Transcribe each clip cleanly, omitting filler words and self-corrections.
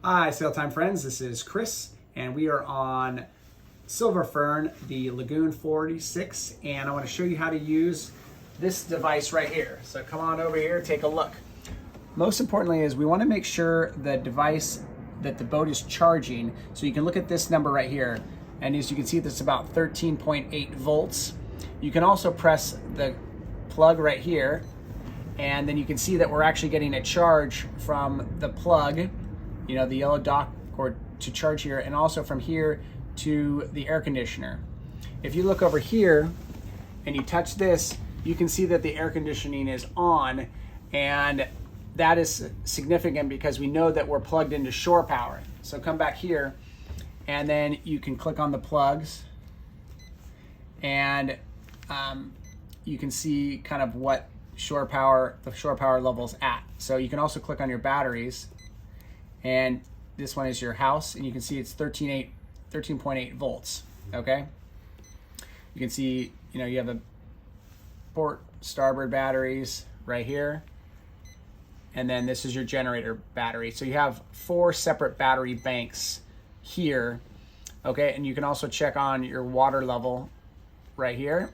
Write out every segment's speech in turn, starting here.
Hi, Sail Time friends. This is Chris, and we are on Silver Fern, the Lagoon 46, and I want to show you how to use this device right here. So come on over here, take a look. Most importantly is we want to make sure the device that the boat is charging. So you can look at this number right here, and as you can see, this is about 13.8 volts. You can also press the plug right here, and then you can see that we're actually getting a charge from the plug, you know, the yellow dock cord to charge here, and also from here to the air conditioner. If you look over here and you touch this, you can see that the air conditioning is on, and that is significant because we know that we're plugged into shore power. So come back here, and then you can click on the plugs, and you can see kind of what the shore power level's at. So you can also click on your batteries, and this one is your house, and you can see it's 13.8 volts. Okay, you can see, you know, you have the port starboard batteries right here, and then this is your generator battery. So you have 4 separate battery banks here. Okay, and you can also check on your water level right here.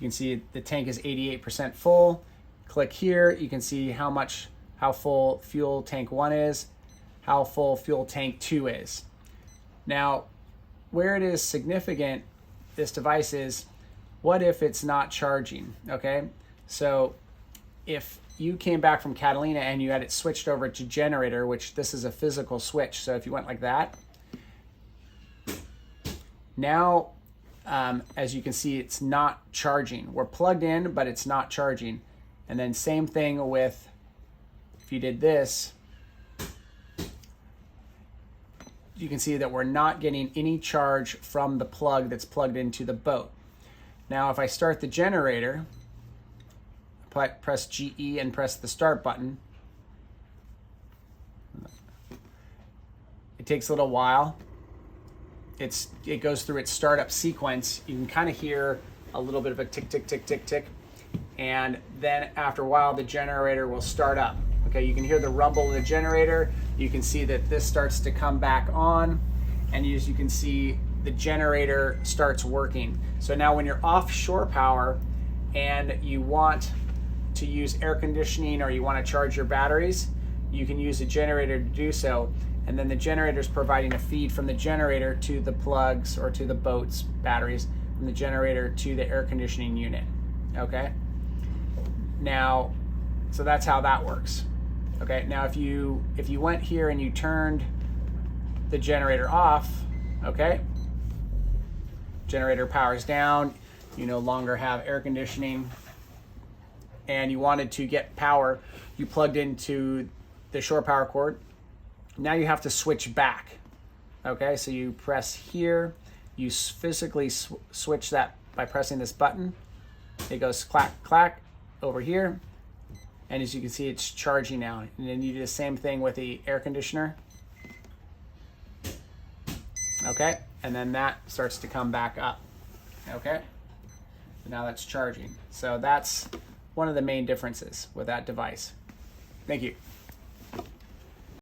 You can see the tank is 88% full. Click here, you can see how full fuel tank 1 is, how full fuel tank 2 is. Now, where it is significant, this device is, what if it's not charging, okay? So if you came back from Catalina and you had it switched over to generator, which this is a physical switch, so if you went like that, now, as you can see, it's not charging. We're plugged in, but it's not charging. And then same thing with, if you did this, you can see that we're not getting any charge from the plug that's plugged into the boat. Now, if I start the generator, press GE and press the start button, it takes a little while. It goes through its startup sequence. You can kind of hear a little bit of a tick, tick, tick, tick, tick. And then after a while, the generator will start up. Okay, you can hear the rumble of the generator. You can see that this starts to come back on, and as you can see, the generator starts working. So now when you're offshore power and you want to use air conditioning or you want to charge your batteries, you can use a generator to do so. And then the generator is providing a feed from the generator to the plugs or to the boat's batteries, from the generator to the air conditioning unit. Okay? Now, so that's how that works. Okay, now if you went here and you turned the generator off, okay, generator powers down, you no longer have air conditioning, and you wanted to get power, you plugged into the shore power cord. Now you have to switch back. Okay, so you press here, you physically switch that by pressing this button. It goes clack, clack over here. And as you can see, it's charging now. And then you do the same thing with the air conditioner. Okay, and then that starts to come back up. Okay, now that's charging. So that's one of the main differences with that device. Thank you.